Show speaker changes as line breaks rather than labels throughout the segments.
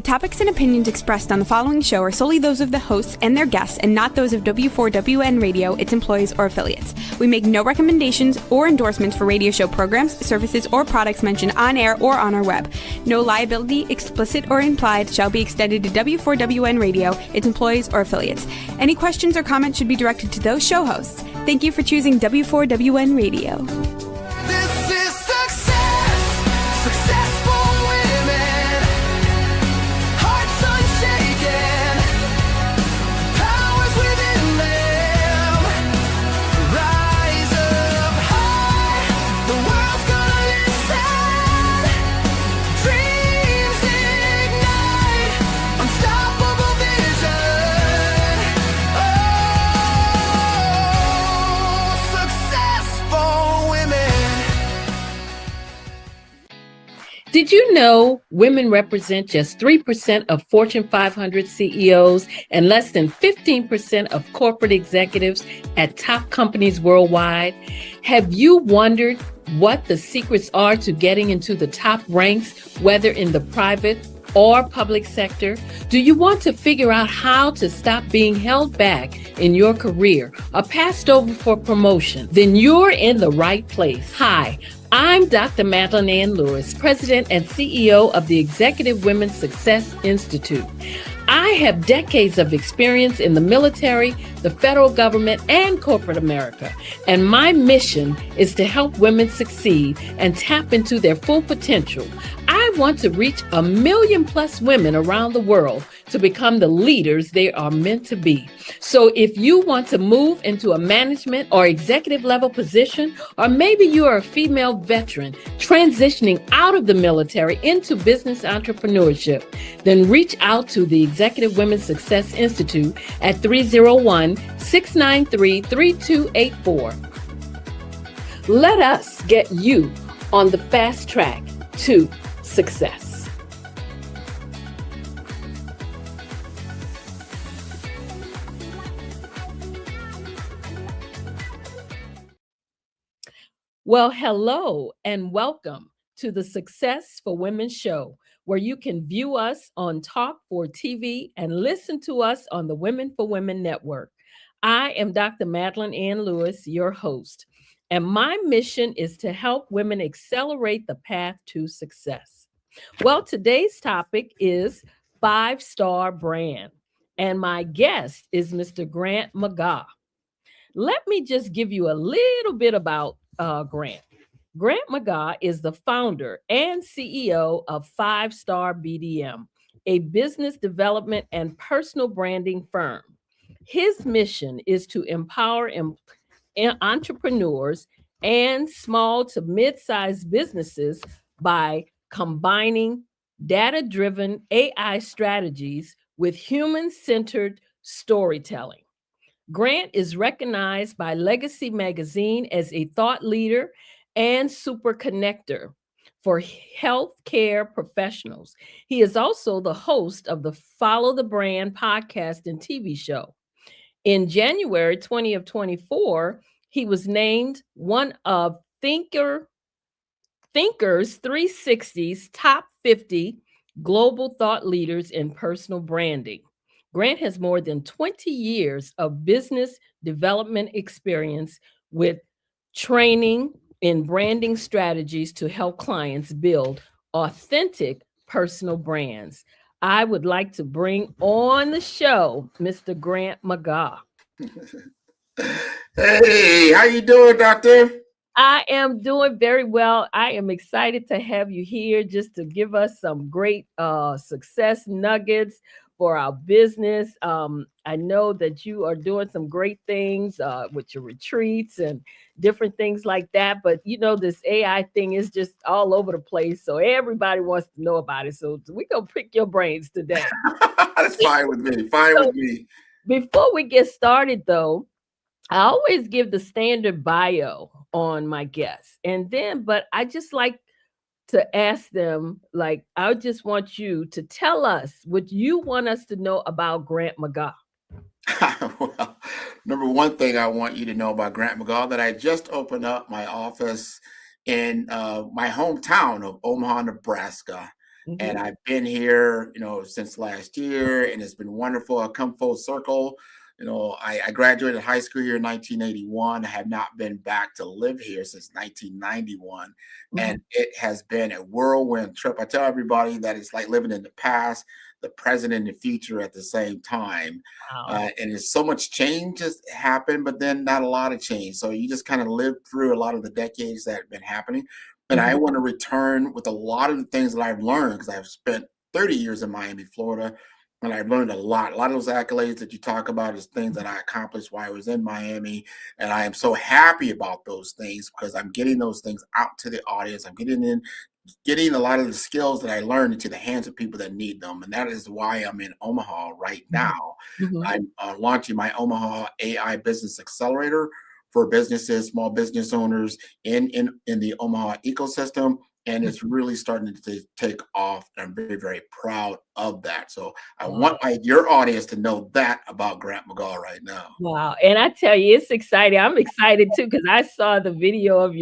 topics and opinions expressed on the following show are solely those of the hosts and their guests and not those of W4WN Radio, its employees, or affiliates. We make no recommendations or endorsements for radio show programs, services, or products mentioned on air or on our web. No liability, explicit or implied, shall be extended to W4WN Radio, its employees, or affiliates. Any questions or comments should be directed to those show hosts. Thank you for choosing W4WN Radio.
This is success, successful women, hearts unshaken, powers within them, rise up high, the world's gonna listen, dreams ignite, unstoppable vision, successful women.
Did you know women represent just 3% of Fortune 500 CEOs and less than 15% of corporate executives at top companies worldwide? Have you wondered what the secrets are to getting into the top ranks, whether in the private or public sector? Do you want to figure out how to stop being held back in your career or passed over for promotion? Then you're in the right place. Hi, I'm Dr. Madeline Ann Lewis, President and CEO of the Executive Women's Success Institute. I have decades of experience in the military, the federal government, and corporate America. And my mission is to help women succeed and tap into their full potential. I want to reach 1 million plus women around the world to become the leaders they are meant to be. So if you want to move into a management or executive level position, or maybe you are a female veteran transitioning out of the military into business entrepreneurship, then reach out to the Executive Women's Success Institute at 301-693-3284. Let us get you on the fast track to success. Well, hello and welcome to the Success for Women show, where you can view us on Talk for TV and listen to us on the Women for Women network. I am Dr. Madeline Ann Lewis, your host, and my mission is to help women accelerate the path to success. Well, today's topic is 5-star brand, and my guest is Mr. Grant McGaugh. Let me just give you a little bit about Grant. Grant McGaugh is the founder and CEO of 5-Star BDM, a business development and personal branding firm. His mission is to empower entrepreneurs and small to mid-sized businesses by combining data-driven AI strategies with human-centered storytelling. Grant is recognized by Legacy Magazine as a thought leader and super connector for healthcare professionals. He is also the host of the Follow the Brand podcast and TV show. In January 2024, he was named one of Thinkers 360's top 50 global thought leaders in personal branding. Grant has more than 20 years of business development experience with training in branding strategies to help clients build authentic personal brands. I would like to bring on the show Mr. Grant McGaugh.
Hey, how you doing, doctor?
I am doing very well. I am excited to have you here just to give us some great success nuggets for our business. I know that you are doing some great things with your retreats and different things like that. But, you know, this AI thing is just all over the place. So everybody wants to know about it. So we're going to pick your brains today.
That's fine with me. Fine with me.
Before we get started, though, I always give the standard bio on my guests. But I just like to ask them, like, I just want you to tell us what you want us to know about Grant McGaugh.
Well, number one thing I want you to know about Grant McGaugh, that I just opened up my office in my hometown of Omaha, Nebraska. And
Mhm.
I've been here, since last year, and it's been wonderful. I've come full circle. I graduated high school here in 1981. I have not been back to live here since 1991.
Mhm.
And it has been a whirlwind trip. I tell everybody that it's like living in the past, the present, and the future at the same time.
Wow.
And there's so much change has happened, but then not a lot of change. So you just kind of live through a lot of the decades that have been happening. And I
Mhm.
want to return with a lot of the things that I've learned because I've spent 30 years in Miami, Florida, and I've learned a lot. A lot of those accolades that you talk about is things that I accomplished while I was in Miami. And I am so happy about those things because I'm getting those things out to the audience. I'm getting a lot of the skills that I learned into the hands of people that need them. And that is why I'm in Omaha right
Mhm.
now.
Mhm.
I'm launching my Omaha AI Business Accelerator for businesses, small business owners in the Omaha ecosystem. And it's really starting to take off. And I'm very, very proud of that. So I
Wow.
want your audience to know that about Grant McGaw right now.
Wow, and I tell you, it's exciting. I'm excited too because I saw the video of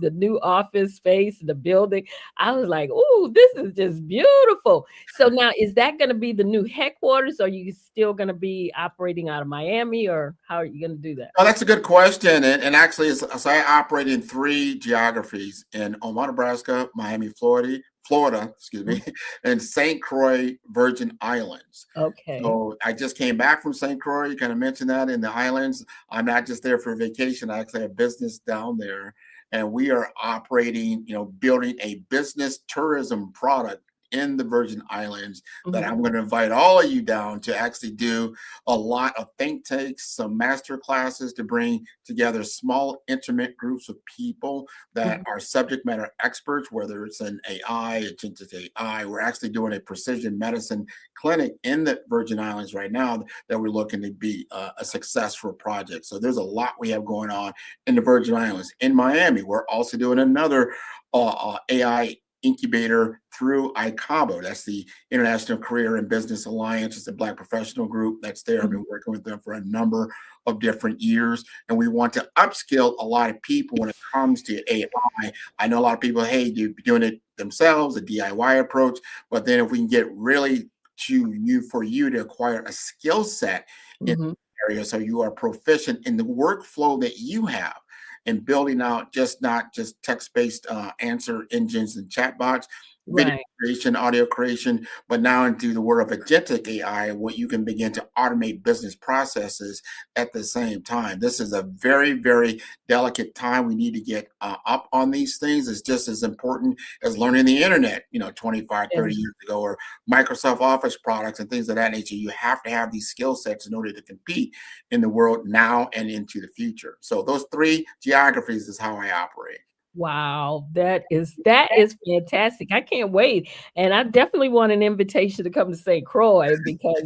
the new office space, the building. I was like, "Ooh, this is just beautiful." So now, is that gonna be the new headquarters? Or are you still gonna be operating out of Miami, or how are you gonna do that?
Oh, that's a good question. And actually, so I operate in three geographies in Omaha, Nebraska, Miami, Florida, excuse
Mm,
me, and St. Croix, Virgin Islands.
okay.
So I just came back from St. Croix. You kind of mentioned that in the islands. I'm not just there for vacation. I actually have business down there. And we are operating, building a business tourism product in the Virgin Islands that
Mhm,
I'm going to invite all of you down to actually do a lot of think tanks, some master classes to bring together small, intimate groups of people that
mhm,
are subject matter experts, whether it's an AI, agentic AI. We're actually doing a precision medicine clinic in the Virgin Islands right now that we're looking to be a successful project. So there's a lot we have going on in the Virgin Islands. In Miami, we're also doing another AI incubator through ICABO. That's the International Career and Business Alliance. It's a Black professional group that's there. I've
mhm,
been working with them for a number of different years, and we want to upskill a lot of people when it comes to AI. I know a lot of people, hey, they're doing it themselves, a DIY approach, but then if we can get really to you for you to acquire a skill set in
mhm.
the area so you are proficient in the workflow that you have and building out not just text-based answer engines and chatbots, video
Right.
creation, audio creation, but now into the world of agentic AI, where you can begin to automate business processes at the same time. This is a very, very delicate time. We need to get up on these things. It's just as important as learning the internet, 25,
Yeah.
30 years ago, or Microsoft Office products and things of that nature. You have to have these skill sets in order to compete in the world now and into the future. So those three geographies is how I operate.
Wow, that is fantastic. I can't wait, and I definitely want an invitation to come to St. Croix because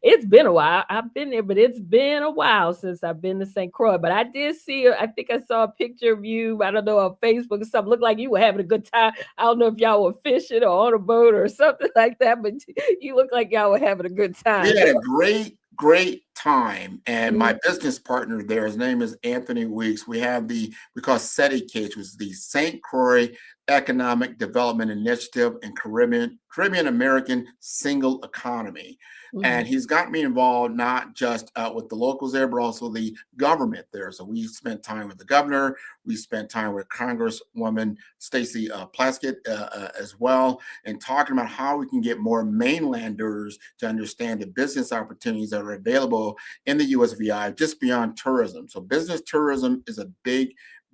it's been a while. I've been there, but it's been a while since I've been to St. Croix. But I did see, I think I saw a picture of you. I don't know, on Facebook or something. Looked like you were having a good time. I don't know if y'all were fishing or on a boat or something like that, but you look like y'all were having a good
We
time.
had a great, great time. And
Mm,
my business partner there, his name is Anthony Weeks. We call SETI which was the St. Croix Economic Development Initiative and Caribbean American Single Economy. And
mhm,
he's got me involved not just with the locals there, but also the government there. So we spent time with the governor. We spent time with Congresswoman Stacey Plaskett as well, and talking about how we can get more mainlanders to understand the business opportunities that are available in the USVI just beyond tourism. So business tourism is a big,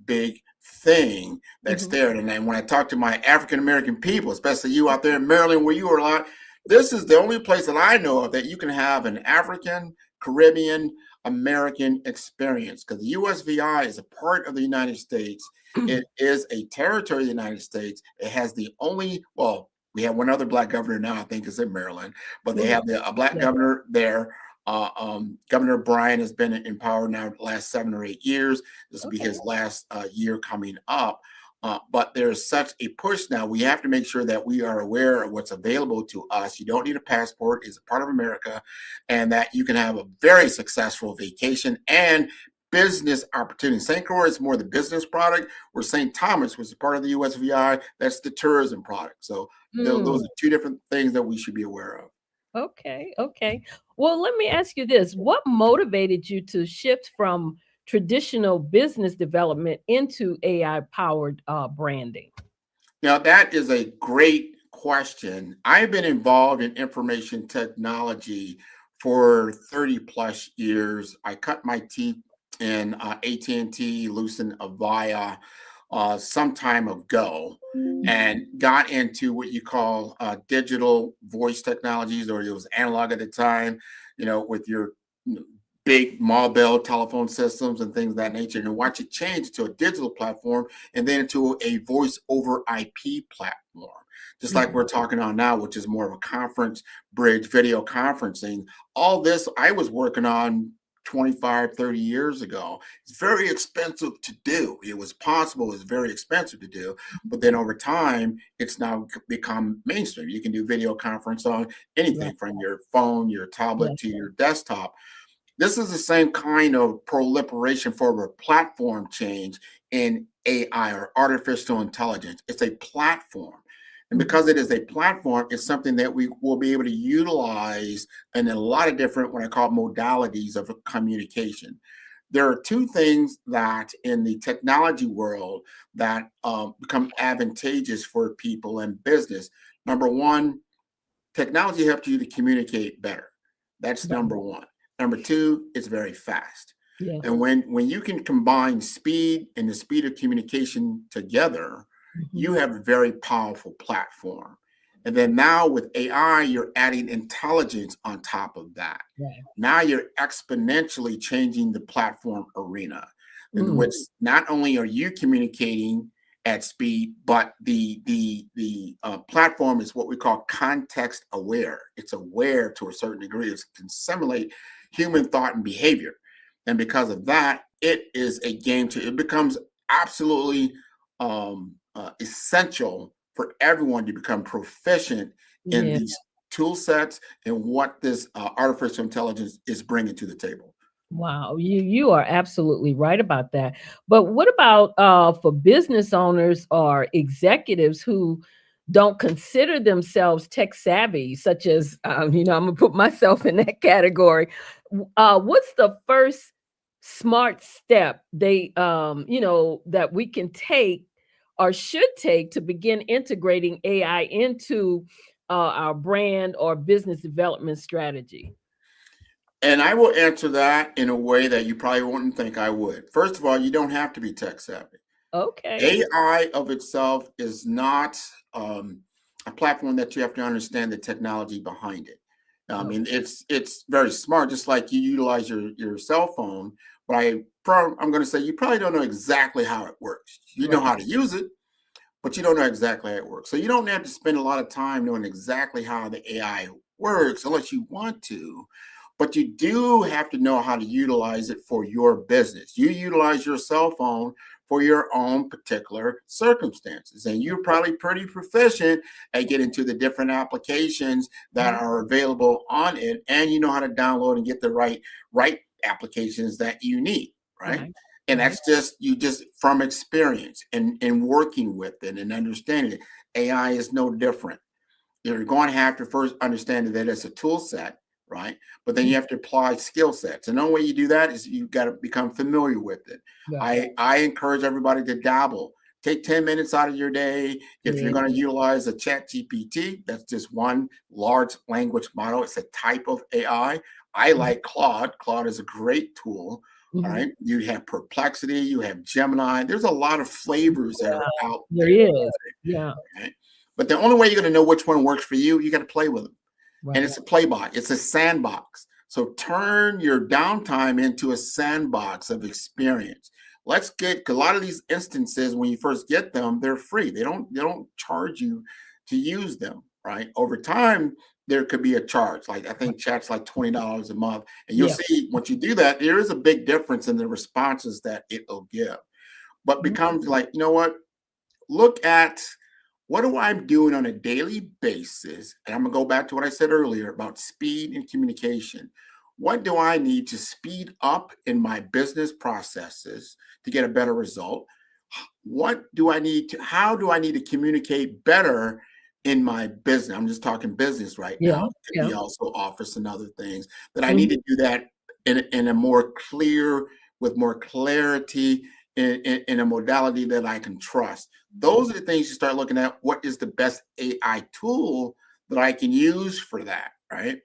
big thing that's
mhm.
there. And then when I talk to my African American people, especially you out there in Maryland, where you are a lot, this is the only place that I know of that you can have an African, Caribbean, American experience because the USVI is a part of the United States. It is a territory of the United States. It has the only, well, we have one other black governor now, I think is in Maryland, but they
Mhm.
have a black
Yeah.
governor there. Governor Bryan has been in power now the last 7 or 8 years. This will be
Okay.
his last year coming up. But there's such a push now. We have to make sure that we are aware of what's available to us. You don't need a passport; it's a part of America, and that you can have a very successful vacation and business opportunity. St. Croix is more the business product, where St. Thomas was a part of the USVI. That's the tourism product. So those are two different things that we should be aware of.
Okay, okay. Well, let me ask you this. What motivated you to shift from traditional business development into AI powered branding?
Now, that is a great question. I've been involved in information technology for 30 plus years. I cut my teeth in AT&T, Lucent, Avaya some time ago, and got into what you call digital voice technologies, or it was analog at the time, with your big mobile telephone systems and things of that nature, and watch it change to a digital platform and then to a voice over IP platform, just like we're talking on now, which is more of a conference bridge video conferencing. All this I was working on 25, 30 years ago. It's very expensive to do. It was possible, it's very expensive to do. But then over time, it's now become mainstream. You can do video conference on anything from your phone, your tablet to your desktop. This is the same kind of proliferation for a platform change in AI, or artificial intelligence. It's a platform. And because it is a platform, it's something that we will be able to utilize in a lot of different, what I call modalities of communication. There are two things that in the technology world that become advantageous for people in business. Number one, technology helps you to communicate better. That's number one. Number two, it's very fast.
Yeah.
And when you can combine speed and the speed of communication together, you have a very powerful platform. And then now with AI, you're adding intelligence on top of that.
Right.
Now you're exponentially changing the platform arena, in which not only are you communicating at speed, but the platform is what we call context aware. It's aware to a certain degree. It can simulate human thought and behavior. And because of that, it is a game changer. It becomes absolutely essential for everyone to become proficient in these tool sets and what this artificial intelligence is bringing to the table.
Wow, you are absolutely right about that. But what about for business owners or executives who don't consider themselves tech savvy, such as I'm gonna put myself in that category. What's the first smart step that we can take or should take to begin integrating AI into our brand or business development strategy?
And I will answer that in a way that you probably wouldn't think I would. First of all, you don't have to be tech savvy.
Okay.
AI of itself is not a platform that you have to understand the technology behind it. I mean, it's very smart, just like you utilize your cell phone. But I'm going to say you probably don't know exactly how it works. You know how to use it, but you don't know exactly how it works. So you don't have to spend a lot of time knowing exactly how the AI works unless you want to. But you do have to know how to utilize it for your business. You utilize your cell phone for your own particular circumstances. And you're probably pretty proficient at getting to the different applications that are available on it. And you know how to download and get the right applications that you need, right? And that's just from experience and working with it and understanding it. AI is no different. You're going to have to first understand that it's a tool set, right? But then you have to apply skill sets. And the only way you do that is you've got to become familiar with it. I encourage everybody to dabble. Take 10 minutes out of your day. If you're going to utilize a Chat GPT, that's just one large language model. It's a type of AI. I like Claude. Claude is a great tool. All right. You have Perplexity, you have Gemini. There's a lot of flavors that are out there.
There is. Yeah.
Right? But the only way you're going to know which one works for you, you got to play with them. And it's a playbox. It's a sandbox. So turn your downtime into a sandbox of experience. Let's get, because a lot of these instances, when you first get them, they're free. They don't charge you to use them, right? Over time, there could be a charge. Like I think Chat's like $20 a month. And you'll see once you do that, there is a big difference in the responses that it'll give. But becomes like, you know what? Look at what do I doing on a daily basis? And I'm going to go back to what I said earlier about speed and communication. What do I need to speed up in my business processes to get a better result? What do I need to, how do I need to communicate better in my business. I'm just talking business right
Yeah.
now. It could
Yeah.
be also office and other things that I
Mhm.
need to do that in a more clear, with more clarity, in a modality that I can trust. Those are the things you start looking at. What is the best AI tool that I can use for that, right?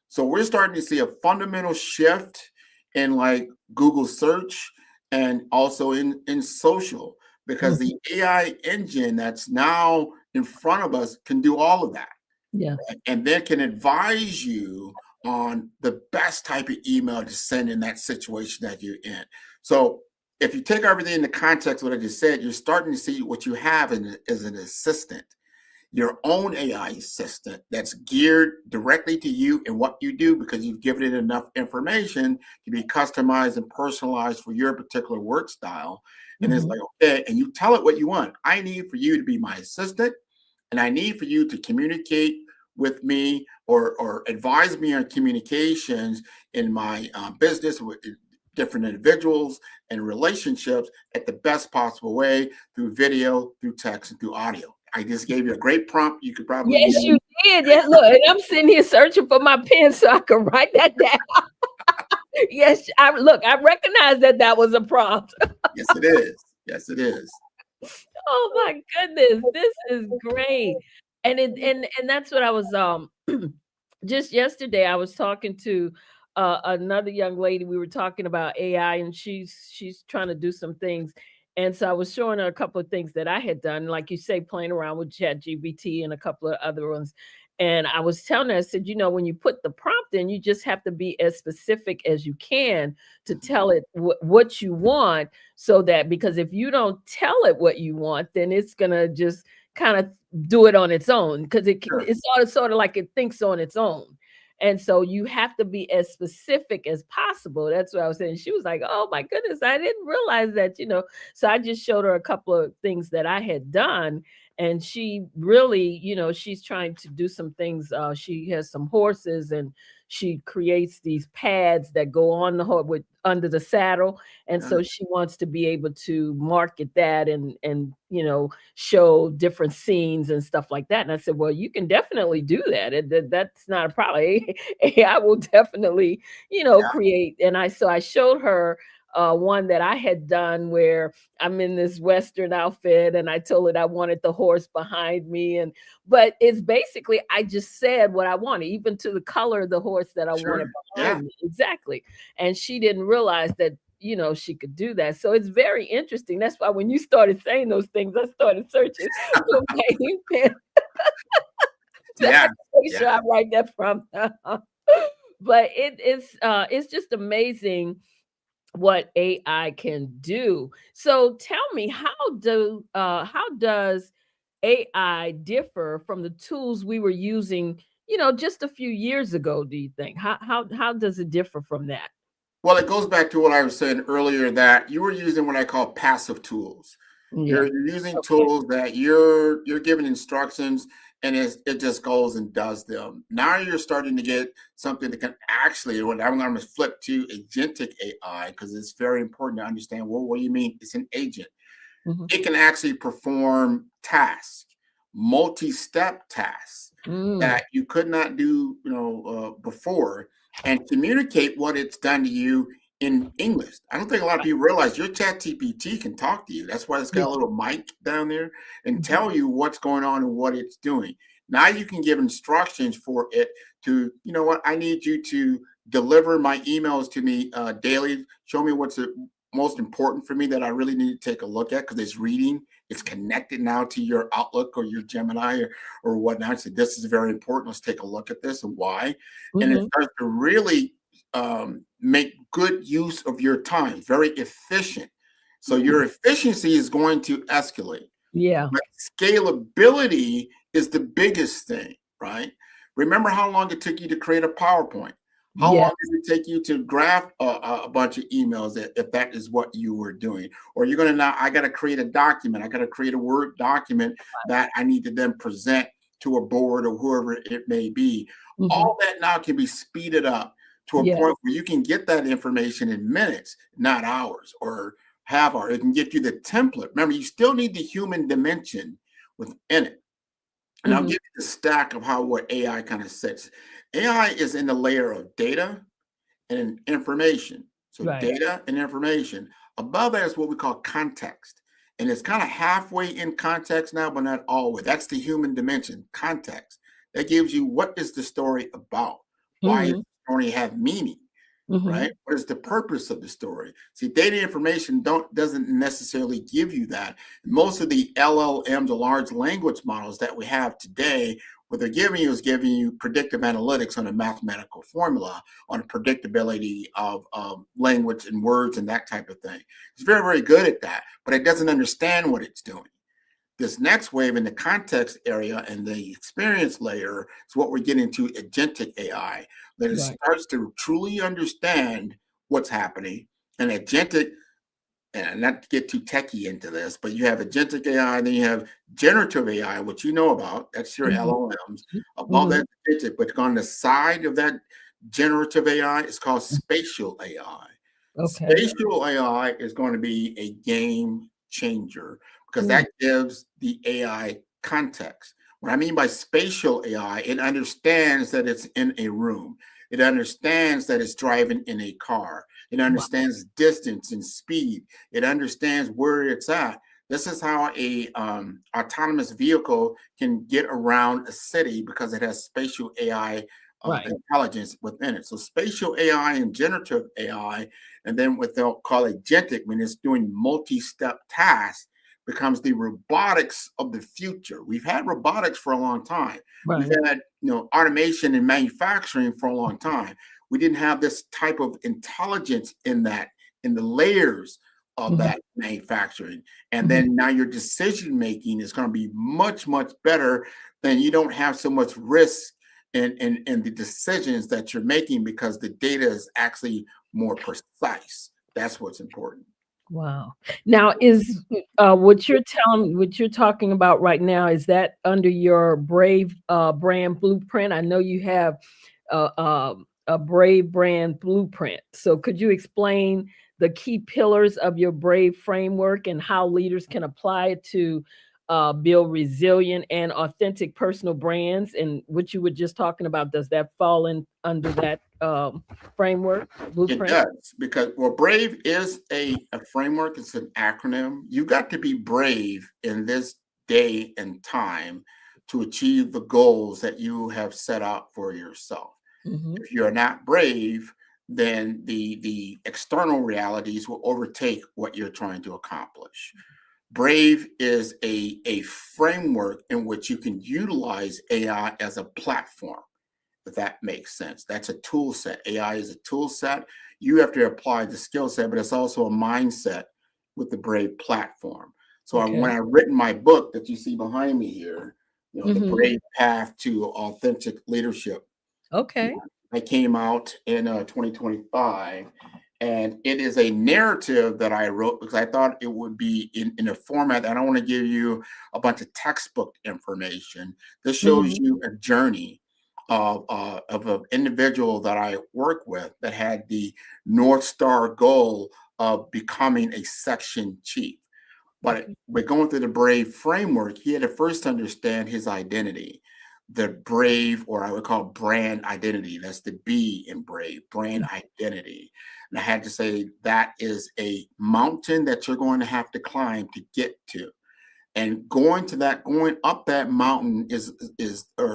So we're starting to see a fundamental shift in like Google search and also in social, because
Mhm.
the AI engine that's now in front of us can do all of that,
Yeah.
and then can advise you on the best type of email to send in that situation that you're in. So if you take everything in the context of what I just said, you're starting to see what you have as an assistant, your own AI assistant that's geared directly to you and what you do, because you've given it enough information to be customized and personalized for your particular work style. And it's
Mhm.
like, okay, and you tell it what you want. I need for you to be my assistant, and I need for you to communicate with me or advise me on communications in my business with different individuals and relationships at the best possible way, through video, through text, and through audio. I just gave you a great prompt. You could probably
Yes,
use.
you did. Yeah, look, and I'm sitting here searching for my pen so I can write that down. Yes, I recognize that that was a prompt.
Yes, it is. Yes, it is.
Oh my goodness, this is great. And that's what I was just yesterday I was talking to another young lady. We were talking about AI, and she's trying to do some things. And so I was showing her a couple of things that I had done, like you say, playing around with ChatGPT and a couple of other ones. And I was telling her, I said, when you put the prompt in, you just have to be as specific as you can to tell it what you want, so that, because if you don't tell it what you want, then it's gonna just kind of do it on its own, because
Sure.
it's sort of like it thinks on its own. And so you have to be as specific as possible. That's what I was saying. She was like, "Oh my goodness, I didn't realize that." So I just showed her a couple of things that I had done, and she really, she's trying to do some things. She has some horses, and she creates these pads that go on the horse with under the saddle, and
Yeah.
so she wants to be able to market that and show different scenes and stuff like that. And I said, well, you can definitely do that. That's not a problem. AI will definitely,
Yeah.
create. And I showed her one that I had done where I'm in this Western outfit, and I told it I wanted the horse behind me. But it's basically, I just said what I wanted, even to the color of the horse that I wanted
Sure. Yeah.
behind me. Exactly. And she didn't realize that she could do that. So it's very interesting. That's why when you started saying those things, I started searching for my ink pen to
Yeah.
make
Yeah.
sure I write that from. But it's just amazing what AI can do. So tell me, how does AI differ from the tools we were using, just a few years ago, do you think? How does it differ from that?
Well, it goes back to what I was saying earlier, that you were using what I call passive tools.
Yeah.
You're using
Okay.
tools that you're giving instructions, and it just goes and does them. Now you're starting to get something that can actually, what I'm going to flip to agentic AI, because it's very important to understand, well, what do you mean it's an agent?
Mhm.
It can actually perform tasks, multi-step tasks
Mm.
that you could not do, before, and communicate what it's done to you in English. I don't think a lot of people realize your chat GPT can talk to you. That's why it's got
Yeah.
a little mic down there and
Mhm.
tell you what's going on and what it's doing. Now you can give instructions for it to, I need you to deliver my emails to me daily. Show me what's the most important for me that I really need to take a look at, because it's reading. It's connected now to your Outlook or your Gemini or whatnot. So this is very important. Let's take a look at this and why. And it
Mhm.
starts to really make good use of your time, very efficient. So your
Mm.
efficiency is going to escalate.
Yeah.
But scalability is the biggest thing, right? Remember how long it took you to create a PowerPoint? How
Yeah.
long did it take you to graph a bunch of emails if that is what you were doing? Or you're going to now, I got to create a document. I got to create a Word document that I need to then present to a board or whoever it may be.
Mhm.
All that now can be speeded up to a
Yeah.
point where you can get that information in minutes, not hours or half hour. It can get you the template. Remember, you still need the human dimension within it. And I'll give you the stack of how what AI kind of sits. AI is in the layer of data and information. So
Right.
data and information. Above that is what we call context. And it's kind of halfway in context now, but not always. That's the human dimension, context. That gives you what is the story about? Why does the story have meaning? Right? What is the purpose of the story? See, data information doesn't necessarily give you that. Most of the LLMs, or large language models that we have today, what they're giving you is giving you predictive analytics on a mathematical formula, on the predictability of language and words and that type of thing. It's very, very good at that, but it doesn't understand what it's doing. This next wave in the context area and the experience layer is what we're getting to agentic AI, that it starts to truly understand what's happening. And agentic, and not to get too techie into this, but you have agentic AI, and then you have generative AI, which you know about. That's your LLMs. Above that, agentic, but on the side of that generative AI, it's called spatial AI.
Okay.
Spatial AI is going to be a game changer because that gives the AI context. What I mean by spatial AI, it understands that it's in a room. It understands that it's driving in a car. It understands distance and speed. It understands where it's at. This is how a autonomous vehicle can get around a city because it has spatial AI intelligence within it. So spatial AI and generative AI, and then what they'll call agentic, when it's doing multi-step tasks, becomes the robotics of the future. We've had robotics for a long time. We've had automation in manufacturing for a long time. We didn't have this type of intelligence in that, in the layers of that manufacturing. And then now your decision making is going to be much, much better. Then you don't have so much risk in the decisions that you're making because the data is actually more precise. That's what's important.
Wow. Now, is what you're talking about right now, is that under your Brave brand blueprint? I know you have a Brave brand blueprint. So could you explain the key pillars of your Brave framework and how leaders can apply it to build resilient and authentic personal brands? And what you were just talking about, does that fall in under that framework blueprint?
It does, because Brave is a framework. It's an acronym. You got to be brave in this day and time to achieve the goals that you have set out for yourself. If you're not brave, then the external realities will overtake what you're trying to accomplish. Brave is a framework in which you can utilize AI as a platform, if that makes sense. That's a tool set. AI is a tool set. You have to apply the skill set, but it's also a mindset with the Brave platform. So when I written my book that you see behind me here, The Brave Path to Authentic Leadership. I came out in 2025, and it is a narrative that I wrote because I thought it would be in a format. I don't want to give you a bunch of textbook information. This shows you a journey of an individual that I work with that had the North Star goal of becoming a section chief. But by going through the Brave framework, he had to first understand his identity, the Brave, or I would call brand identity. That's the B in Brave, brand identity. And I had to say that is a mountain that you're going to have to climb to get to. And going up that mountain is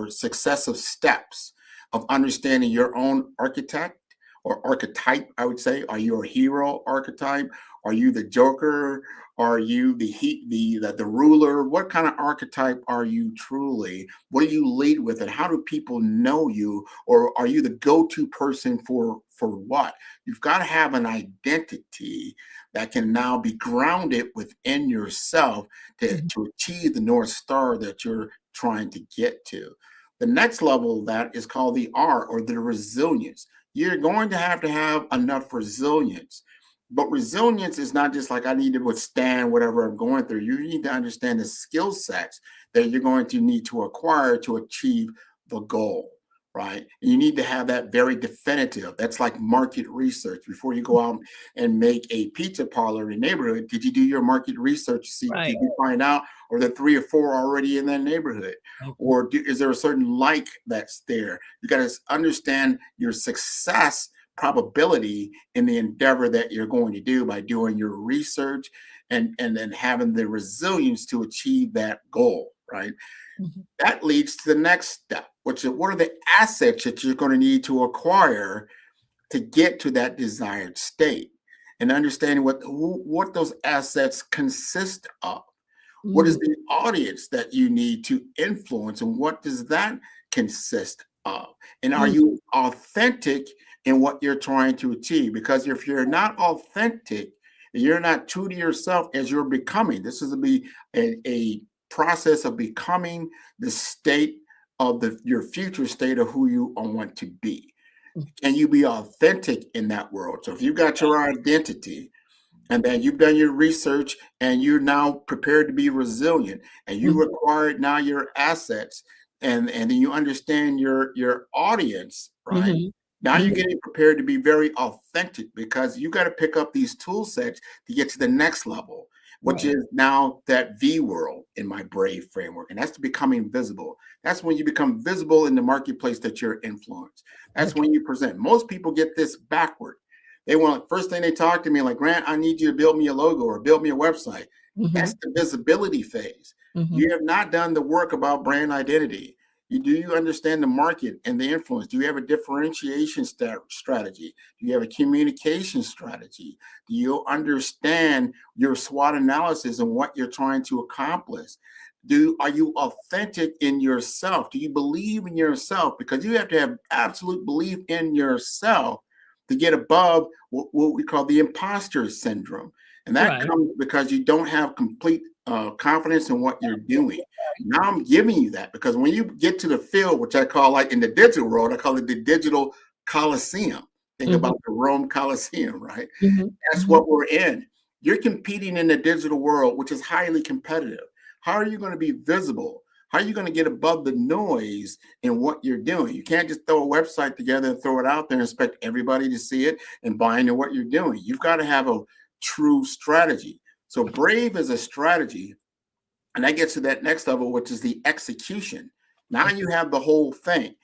successive steps of understanding your own architect or archetype, I would say. Are you a hero archetype? Are you the joker? Are you the ruler? What kind of archetype are you truly? What do you lead with, and how do people know you? Or are you the go-to person for what? You've got to have an identity that can now be grounded within yourself to achieve the North Star that you're trying to get to. The next level of that is called the R, or the resilience. You're going to have enough resilience. But resilience is not just like I need to withstand whatever I'm going through. You need to understand the skill sets that you're going to need to acquire to achieve the goal, right? And you need to have that very definitive. That's like market research. Before you go out and make a pizza parlor in the neighborhood, did you do your market research to see,
Right.
did you find out, are there 3 or 4 already in that neighborhood? Or is there a certain like that's there? You got to understand your success probability in the endeavor that you're going to do by doing your research and then having the resilience to achieve that goal, right?
Mhm.
That leads to the next step, which is what are the assets that you're going to need to acquire to get to that desired state, and understanding what those assets consist of. What is
Mm.
the audience that you need to influence, and what does that consist of? And are
Mm.
you authentic in what you're trying to achieve? Because if you're not authentic, and you're not true to yourself as you're becoming, this is to be a process of becoming the state of your future state of who you want to be. Can you be authentic in that world? So if you've got your identity, and then you've done your research and you're now prepared to be resilient, and you
Mhm.
acquired now your assets, and then you understand your audience, right?
Mhm.
Now you're
Mhm.
getting prepared to be very authentic, because you got to pick up these tool sets to get to the next level, which
Right.
is now that V world in my Brave framework. And that's to becoming visible. That's when you become visible in the marketplace that you're influenced. That's
Okay.
when you present. Most people get this backward. They want, first thing they talk to me like, Grant, I need you to build me a logo or build me a website. That's
Mhm.
the visibility phase.
Mhm.
You have not done the work about brand identity. Do you understand the market and the influence? Do you have a differentiation strategy? Do you have a communication strategy? Do you understand your SWOT analysis and what you're trying to accomplish? Are you authentic in yourself? Do you believe in yourself? Because you have to have absolute belief in yourself to get above what we call the imposter syndrome. And that
Right.
comes because you don't have complete confidence in what you're doing. Now I'm giving you that, because when you get to the field, which I call, like in the digital world, I call it the digital Coliseum. Think
Mhm.
about the Rome Coliseum, right?
Mhm.
That's
Mhm.
what we're in. You're competing in the digital world, which is highly competitive. How are you going to be visible? How are you going to get above the noise in what you're doing? You can't just throw a website together and throw it out there and expect everybody to see it and buy into what you're doing. You've got to have a true strategy. So Brave is a strategy, and that gets to that next level, which is the execution. Now you have the whole thing.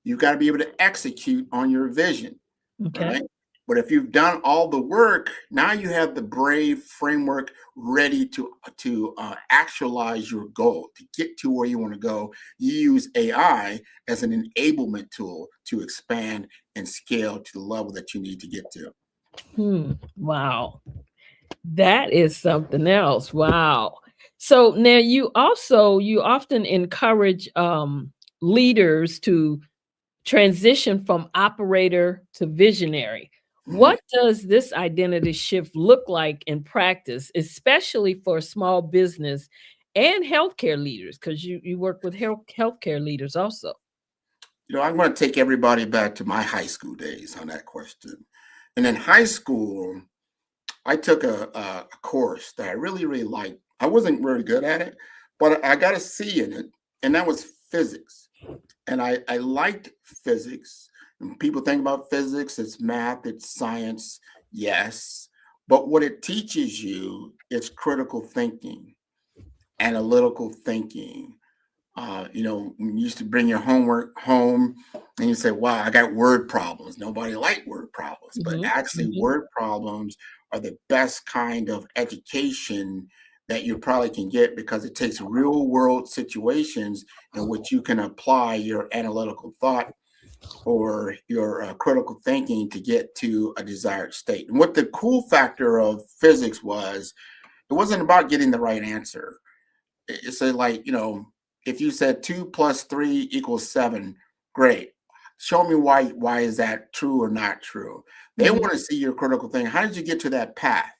You've got to be able to execute on your vision,
Okay.
right? But if you've done all the work, now you have the Brave framework ready to actualize your goal, to get to where you want to go. You use AI as an enablement tool to expand and scale to the level that you need to get to.
Wow. That is something else. Wow. So now you often encourage leaders to transition from operator to visionary.
Mhm.
What does this identity shift look like in practice, especially for small business and healthcare leaders? Because you work with healthcare leaders also.
I'm going to take everybody back to my high school days on that question. And in high school, I took a course that I really, really liked. I wasn't very good at it, but I got a C in it, and that was physics. And I liked physics. And people think about physics, it's math, it's science, yes. But what it teaches you is critical thinking, analytical thinking. When you used to bring your homework home and you say, wow, I got word problems. Nobody liked word problems, but
Mhm,
actually,
mhm.
word problems are the best kind of education that you probably can get, because it takes real world situations in which you can apply your analytical thought or your critical thinking to get to a desired state. And what the cool factor of physics was, it wasn't about getting the right answer. It's like, if you said 2 + 3 = 7, great. Show me why is that true or not true? They
Mhm.
want to see your critical thing. How did you get to that path?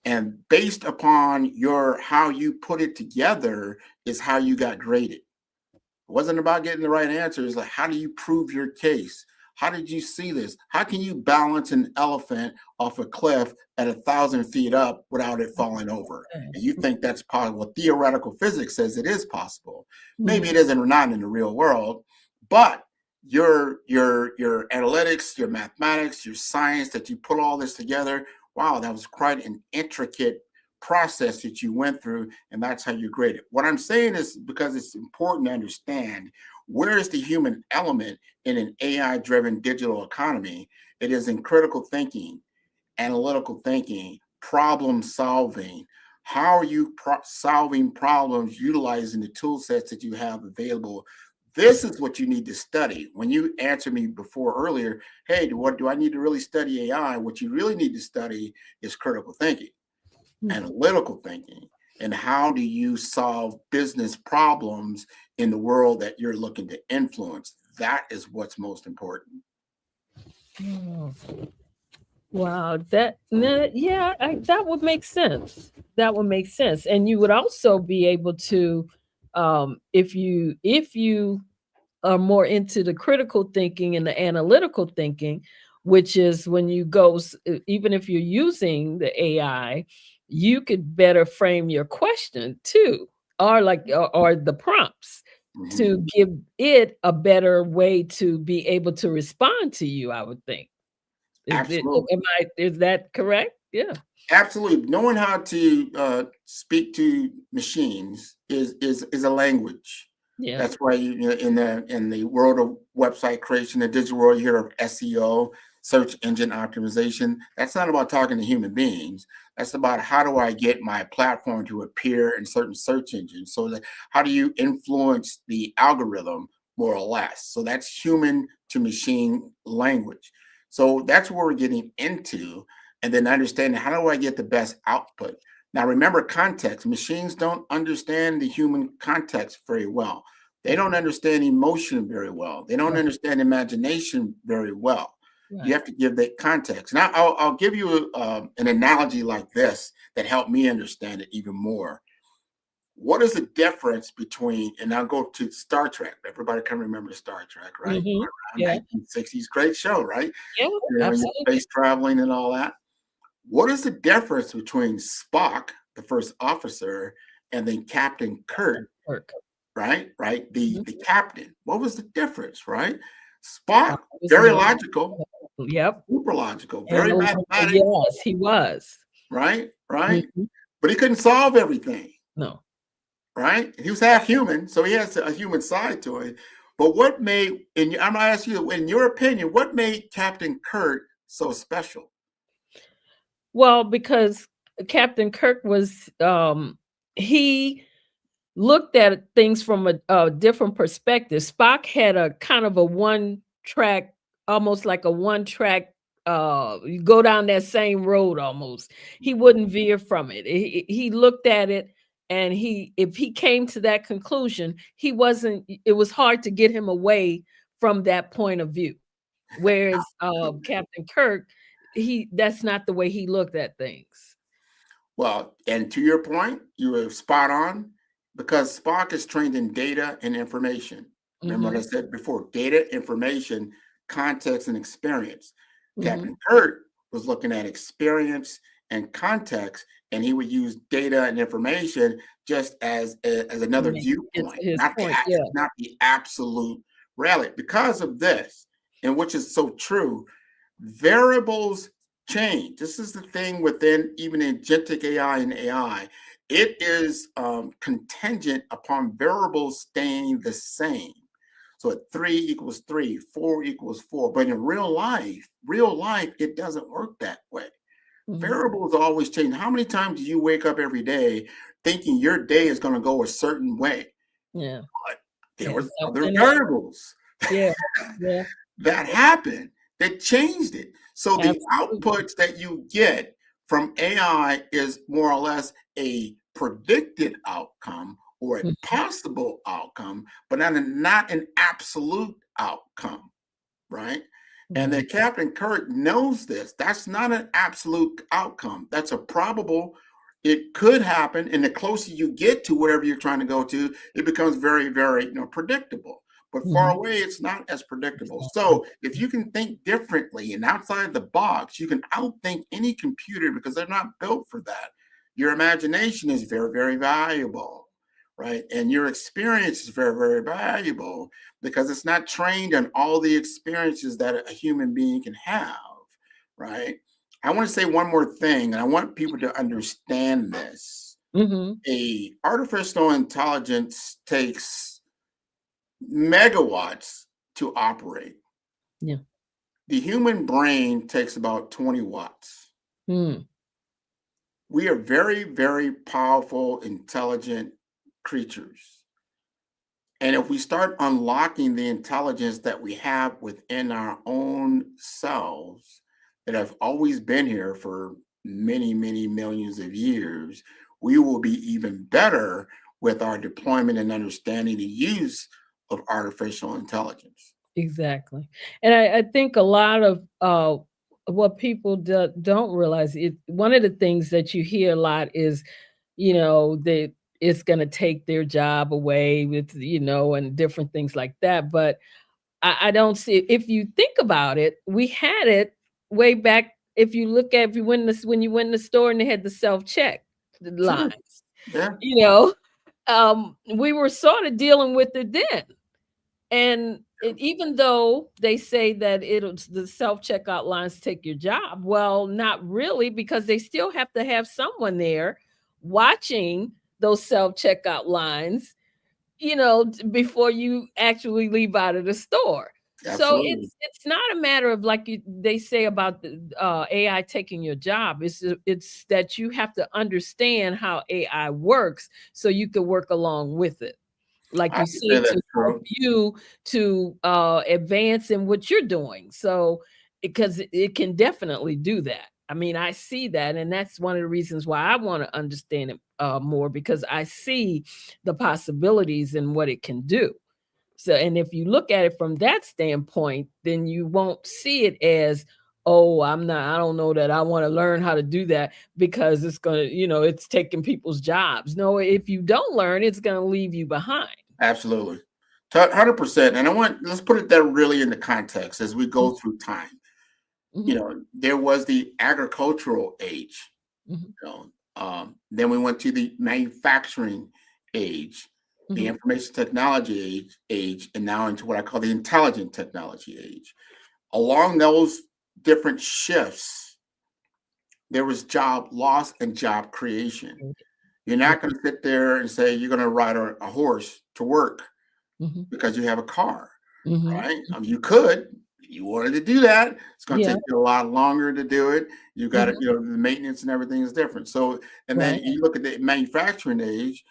And based upon your how you put it together is how you got graded. It wasn't about getting the right answer. It's like, how do you prove your case? How did you see this? How can you balance an elephant off a cliff at 1,000 feet up without it falling over? And you think that's possible? Well, theoretical physics says it is possible. Maybe
Mhm.
it isn't or not in the real world, but your analytics, your mathematics, your science, that you put all this together. Wow, that was quite an intricate process that you went through, and that's how you grade it. What I'm saying is because it's important to understand where is the human element in an AI-driven digital economy. It is in critical thinking, analytical thinking, problem solving. How are you solving problems utilizing the tool sets that you have available? This is what you need to study. When you answered me before earlier, hey, what do I need to really study AI? What you really need to study is critical thinking, analytical thinking, and how do you solve business problems in the world that you're looking to influence. That is what's most important.
Oh, wow, that that would make sense. That would make sense, and you would also be able to, if you are more into the critical thinking and the analytical thinking, which is when you go, even if you're using the AI, you could better frame your question too, or or the prompts to give it a better way to be able to respond to you, I would think.
Absolutely.
Is that correct? Yeah.
Absolutely. Knowing how to speak to machines is a language.
Yeah.
That's why in the world of website creation, the digital world, you hear of SEO, search engine optimization. That's not about talking to human beings. That's about how do I get my platform to appear in certain search engines. So that how do you influence the algorithm more or less? So that's human to machine language. So that's where we're getting into, and then understanding how do I get the best output. Now, remember context. Machines don't understand the human context very well. They don't understand emotion very well. They don't understand imagination very well. You have to give that context. Now, I'll give you an analogy like this that helped me understand it even more. What is the difference between, and I'll go to Star Trek. Everybody can remember Star Trek, right?
Mhm.
Around
Yeah.
1960s, great show, right?
Yeah, absolutely.
Space traveling and all that. What is the difference between Spock, the first officer, and then Captain Kirk,
Work.
right? Right?
Mhm.
The captain. What was the difference, right? Spock,
Was
very
more-
logical,
Yep.
super logical, very
Analytical.
mathematical,
Yes, he was.
right? Right?
Mhm.
But he couldn't solve everything,
No.
right? He was half human, so he has a human side to it. But what made, and I'm gonna ask you, in your opinion, what made Captain Kirk so special?
Well, because Captain Kirk was, he looked at things from a different perspective. Spock had a kind of a one track, almost like a one track. You go down that same road almost. He wouldn't veer from it. He looked at it, and if he came to that conclusion, he wasn't. It was hard to get him away from that point of view. Whereas Captain Kirk, that's not the way he looked at things.
Well, and to your point, you were spot on because Spock is trained in data and information. Remember what I
Hmm.
said before, data, information, context, and experience.
Hmm.
Captain Kirk was looking at experience and context, and he would use data and information just as another
It's
viewpoint,
his point. Yeah.
not the absolute reality. Because of this, and which is so true, variables change. This is the thing within even agentic AI and AI. It is contingent upon variables staying the same. So at 3 = 3, 4 = 4. But in real life, it doesn't work that way.
Mhm.
Variables always change. How many times do you wake up every day thinking your day is going to go a certain way?
Yeah.
But there
Yeah.
was other
And
variables
yeah. Yeah.
that happened that changed it. So the
Absolutely.
outputs that you get from AI is more or less a predicted outcome or a
Mhm.
possible outcome, but not an absolute outcome, right? And
Mhm.
that Captain Kirk knows this. That's not an absolute outcome. That's a probable. It could happen, and the closer you get to wherever you're trying to go to, it becomes very, very, predictable. But far
Mhm.
away, it's not as predictable.
Exactly.
So if you can think differently and outside the box, you can outthink any computer because they're not built for that. Your imagination is very, very valuable. right? And your experience is very, very valuable because it's not trained on all the experiences that a human being can have, right? I want to say one more thing, and I want people to understand this.
Mm-hmm.
A artificial intelligence takes megawatts to operate.
Yeah.
The human brain takes about 20 watts.
Mm.
We are very, very powerful, intelligent creatures. And if we start unlocking the intelligence that we have within our own selves that have always been here for many, many millions of years, we will be even better with our deployment and understanding the use of artificial intelligence.
Exactly. And I think a lot of what people don't realize, one of the things that you hear a lot is, that it's going to take their job away with, and different things like that. But I don't see, if you think about it, we had it way back. If you look at, when you went in the store and they had the self-check
Sure.
lines,
Yeah.
we were sort of dealing with it then. And even though they say that the self-checkout lines take your job, well, not really, because they still have to have someone there watching those self-checkout lines, before you actually leave out of the store. So
Absolutely.
it's not a matter of, like they say about the AI taking your job. It's that you have to understand how AI works so you can work along with it, like
I
you
would say
said, to
that's
help
true.
you to advance in what you're doing. So, because it can definitely do that. I mean, I see that, and that's one of the reasons why I want to understand it more, because I see the possibilities and what it can do. So, and if you look at it from that standpoint, then you won't see it as, oh, I don't know that I want to learn how to do that because it's going to, it's taking people's jobs. No, if you don't learn, it's going to leave you behind.
Absolutely. 100%. And let's put it there really in the context as we go through time.
Mhm,
There was the agricultural age.
mhm,
Then we went to the manufacturing age, the
mhm.
information technology age, and now into what I call the intelligent technology age. Along those different shifts, there was job loss and job creation. You're
Yeah.
not going to sit there and say you're going to ride a horse to work
Mhm,
because you have a car,
mhm.
right? You could, if you wanted to do that. It's going to
Yeah.
take you a lot longer to do it. You got to,
Mhm.
the maintenance and everything is different. So, and then
Right.
you look at the manufacturing age,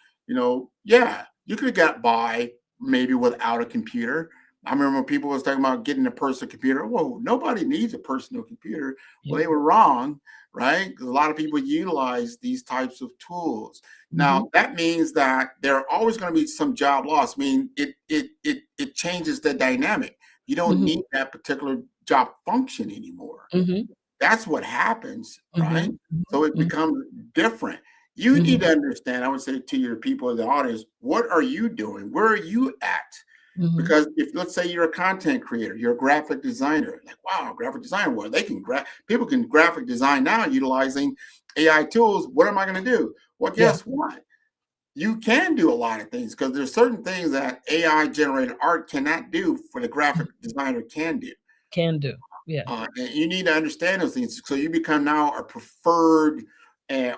yeah, you could have got by maybe without a computer. I remember when people was talking about getting a personal computer. Whoa, nobody needs a personal computer. Well,
Yeah.
they were wrong, right? Because a lot of people utilize these types of tools.
Mhm,
Now that means that there are always going to be some job loss. I mean, it changes the dynamic. You don't
mhm,
need that particular job function anymore.
mhm,
That's what happens, right?
mhm,
So it
mhm,
becomes different. You need
mhm,
to understand, I would say to your people in the audience, what are you doing? Where are you at?
mhm.
Because if, let's say, you're a content creator, you're a graphic designer, like, wow, graphic design, well, people can graphic design now utilizing AI tools. What am I going to do? Well,
Yeah.
guess what? You can do a lot of things because there's certain things that AI generated art cannot do for the graphic designer can do.
Can do. Yeah.
And you need to understand those things. So you become now a preferred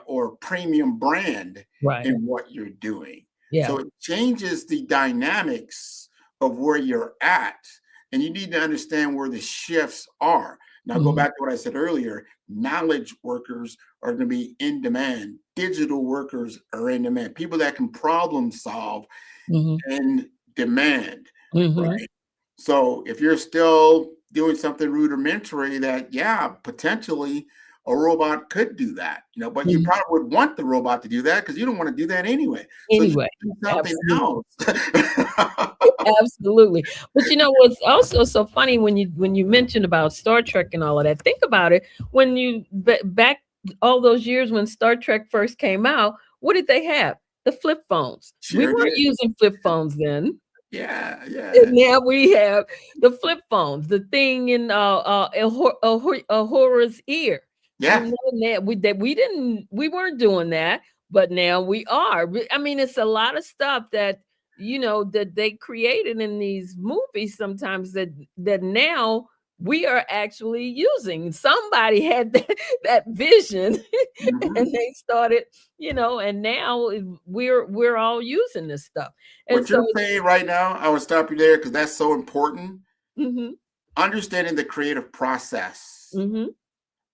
or premium brand
Right.
in what you're doing.
Yeah.
So it changes the dynamics of where you're at. And you need to understand where the shifts are. Now, go
Mhm,
back to what I said earlier, knowledge workers are going to be in demand. Digital workers are in demand. People that can problem solve
mhm,
in demand,
mhm.
right? So if you're still doing something rudimentary that, yeah, potentially a robot could do that, but you
Mhm.
probably would want the robot to do that because you don't want to do that anyway. So you
Anyway,
do something
absolutely.
else.
Absolutely. But what's also so funny, when you mentioned about Star Trek and all of that, think about it. When you back all those years when Star Trek first came out, what did they have? The flip phones. We
Sure
weren't
did.
using flip phones then.
Yeah,
And
yeah,
now we have the flip phones, the thing in Ahura's ear.
yeah.
That we weren't doing that, but now we are. I mean, it's a lot of stuff that that they created in these movies sometimes that now we are actually using. Somebody had that vision
Mhm.
and they started, and now we're all using this stuff. And
What
so
you're saying right now, I will stop you there because that's so important.
mhm,
Understanding the creative process,
mhm.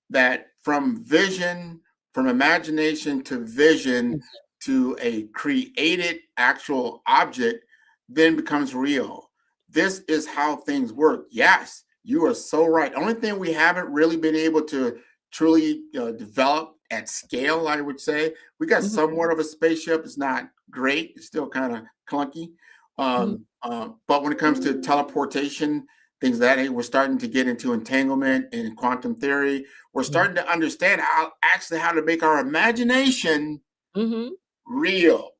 that from vision, from imagination to vision to a created actual object, then becomes real. This is how things work. Yes, you are so right. Only thing we haven't really been able to truly develop at scale, I would say, we got
Mhm,
somewhat of a spaceship. It's not great. It's still kind of clunky.
mhm,
But when it comes to teleportation, things that we're starting to get into entanglement in quantum theory. We're
mhm,
starting to understand how to make our imagination
mhm.
real.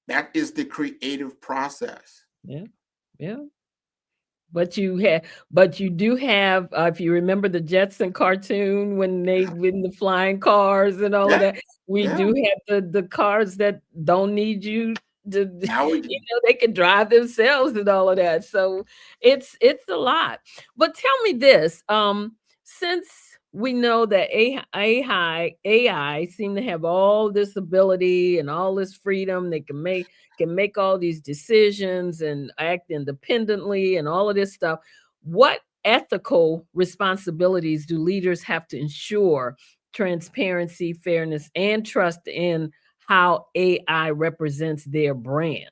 That is the creative process.
Yeah, yeah. But you do have, if you remember the Jetson cartoon when they win the flying cars and all of
Yeah,
that, we
yeah.
do have the cars that don't need you to,
Now we do.
they can drive themselves and all of that. So it's a lot. But tell me this, since we know that AI seem to have all this ability and all this freedom, they can make all these decisions and act independently and all of this stuff. What ethical responsibilities do leaders have to ensure transparency, fairness, and trust in how AI represents their brand?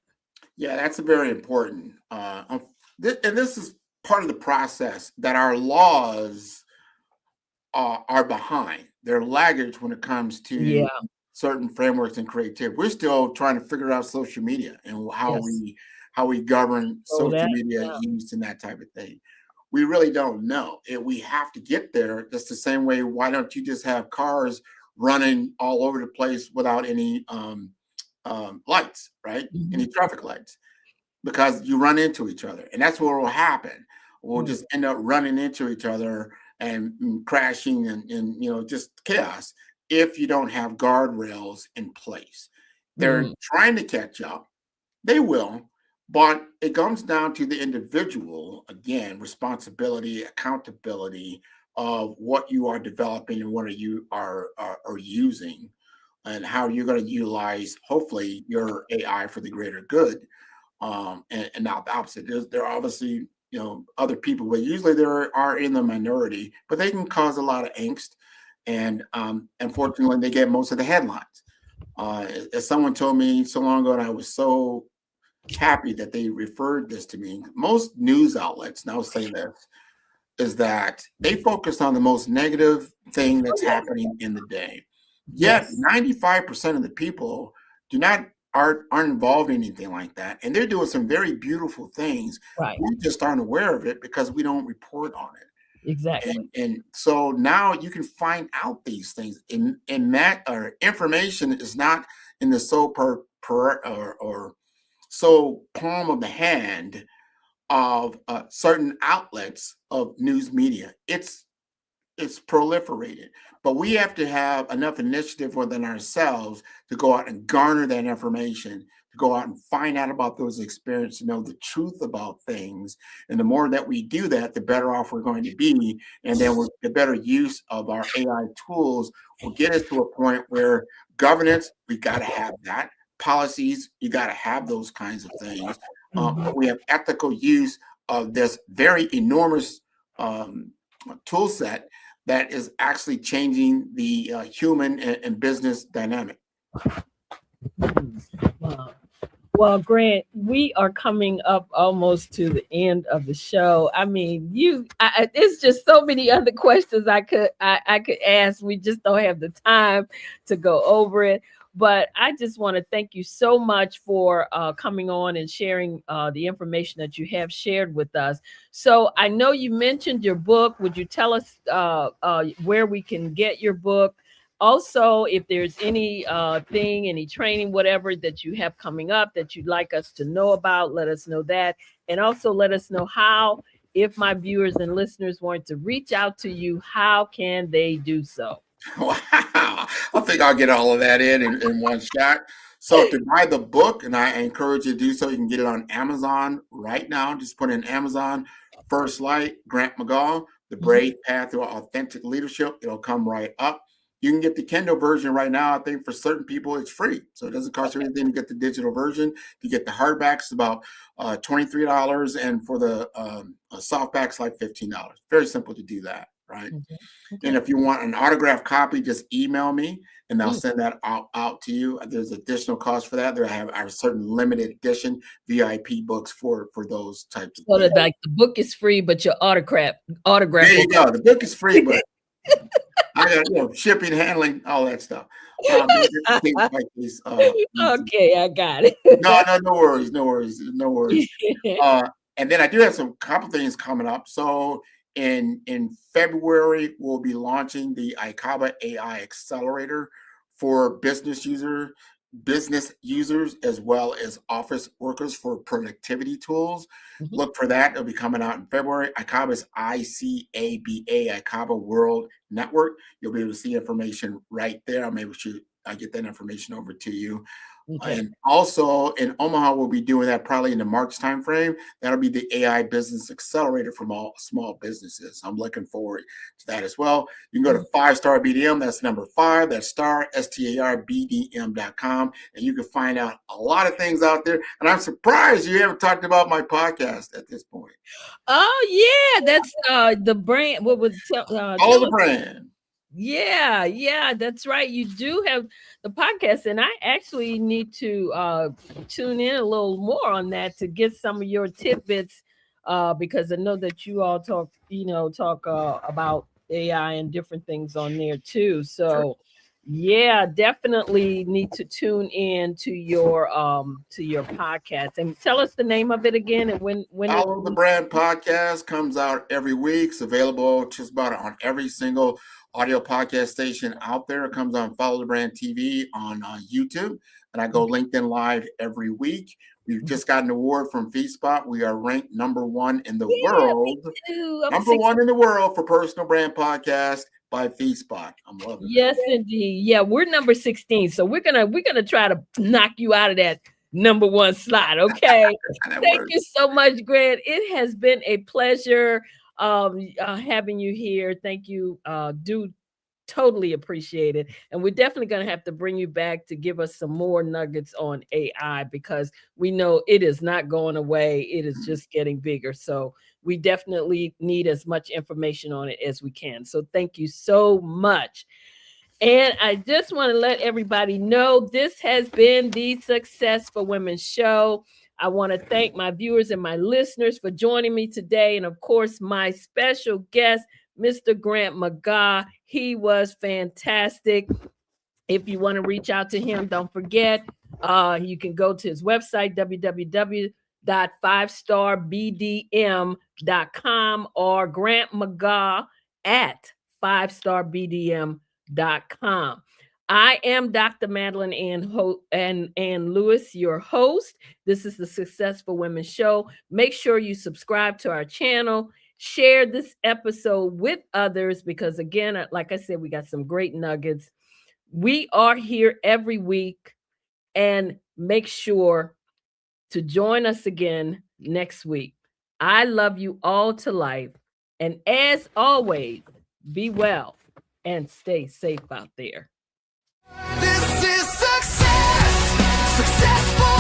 Yeah, that's very important. And this is part of the process that our laws are behind. They're laggards when it comes to
Yeah.
certain frameworks and creativity. We're still trying to figure out social media and
Yes.
how we govern
So
social
that.
media
Yeah.
use and that type of thing. We really don't know. We have to get there just the same way. Why don't you just have cars running all over the place without any lights, right? Any
Mhm.
traffic lights? Because you run into each other, and that's what will happen. We'll
Mm,
just end up running into each other and crashing and just chaos if you don't have guardrails in place. They're
mm,
trying to catch up. They will, but it comes down to the individual again, responsibility, accountability of what you are developing and what you are using, and how you're going to utilize hopefully your AI for the greater good. And not the opposite. There are obviously other people, but usually they are in the minority, but they can cause a lot of angst, and unfortunately, they get most of the headlines. As someone told me so long ago, and I was so happy that they referred this to me. Most news outlets, and I'll say this, is that they focus on the most negative thing that's happening in the day. Yet
yes.
95% of the people do not aren't involved in anything like that. And they're doing some very beautiful things.
Right.
We just aren't aware of it because we don't report on it.
Exactly.
And so now you can find out these things. In that or information is not in the or so palm of the hand of certain outlets of news media. It's proliferated, but we have to have enough initiative within ourselves to go out and garner that information, to go out and find out about those experiences, to know the truth about things. And the more that we do that, the better off we're going to be. And then the better use of our AI tools will get us to a point where governance, we got to have that. Policies, you got to have those kinds of things.
Mhm.
But we have ethical use of this very enormous tool set that is actually changing the human and business dynamic.
Wow. Well, Grant, we are coming up almost to the end of the show. I mean, it's just so many other questions I could ask. We just don't have the time to go over it. But I just want to thank you so much for coming on and sharing the information that you have shared with us. So I know you mentioned your book. Would you tell us where we can get your book? Also, if there's any any training, whatever that you have coming up that you'd like us to know about, let us know that. And also let us know how, if my viewers and listeners want to reach out to you, how can they do so?
Wow. I think I'll get all of that in one shot. So to buy the book, and I encourage you to do so, you can get it on Amazon right now. Just put in Amazon, First Light, Grant McGaw, The Brave Path to Authentic Leadership. It'll come right up. You can get the Kindle version right now. I think for certain people, it's free. So it doesn't cost you anything to get the digital version. To get the hardbacks, it's about $23. And for the softbacks, like $15. Very simple to do that, right?
Okay.
And if you want an autographed copy, just email me and I'll send that out to you. There's additional cost for that. There have our certain limited edition VIP books for those types of
So
things.
that, like, the book is free, but your autograph.
There you go. The book is free, but I got shipping, handling, all that stuff. Things like these,
Okay, I got it.
no worries. And then I do have some couple things coming up. So in February, we'll be launching the ICABA AI Accelerator for business users as well as office workers for productivity tools. Look for that. It'll be coming out in February. ICABA is ICABA, ICABA World Network. You'll be able to see information right there. I'll maybe I get that information over to you.
Okay.
And also in Omaha, we'll be doing that probably in the March timeframe. That'll be the AI Business Accelerator from all small businesses. I'm looking forward to that as well. You can go to 5-Star BDM. That's number 5. That's star, STARBDM.com. And you can find out a lot of things out there. And I'm surprised you haven't talked about my podcast at this point.
Oh yeah, that's the brand. What was
All the brand.
Yeah, that's right. You do have the podcast, and I actually need to tune in a little more on that to get some of your tidbits, because I know that you all talk about AI and different things on there too. So yeah, definitely need to tune in to your podcast, and tell us the name of it again and when
Follow the Brand podcast comes out every week. It's available just about on every single audio podcast station out there. It comes on Follow the Brand TV on YouTube, and I go LinkedIn Live every week. We've just got an award from FeedSpot. We are ranked number 1 in the world. Number 1 in the world for personal brand podcast by FeedSpot. I'm loving it.
Yes, indeed. Yeah, we're number 16, so we're gonna try to knock you out of that number 1 slot. Okay. Thank you so much, Grant. It has been a pleasure having you here. Thank you. Do totally appreciate it. And we're definitely going to have to bring you back to give us some more nuggets on AI, because we know it is not going away. It is just getting bigger. So we definitely need as much information on it as we can. So thank you so much. And I just want to let everybody know this has been the Success for Women show. I want to thank my viewers and my listeners for joining me today. And of course, my special guest, Mr. Grant McGaw. He was fantastic. If you want to reach out to him, don't forget, you can go to his website, www.5starbdm.com, or Grant McGaw at 5starbdm.com. I am Dr. Madeline Ann Lewis, your host. This is the Successful Women Show. Make sure you subscribe to our channel. Share this episode with others, because again, like I said, we got some great nuggets. We are here every week, and make sure to join us again next week. I love you all to life. And as always, be well and stay safe out there.
This is success. Successful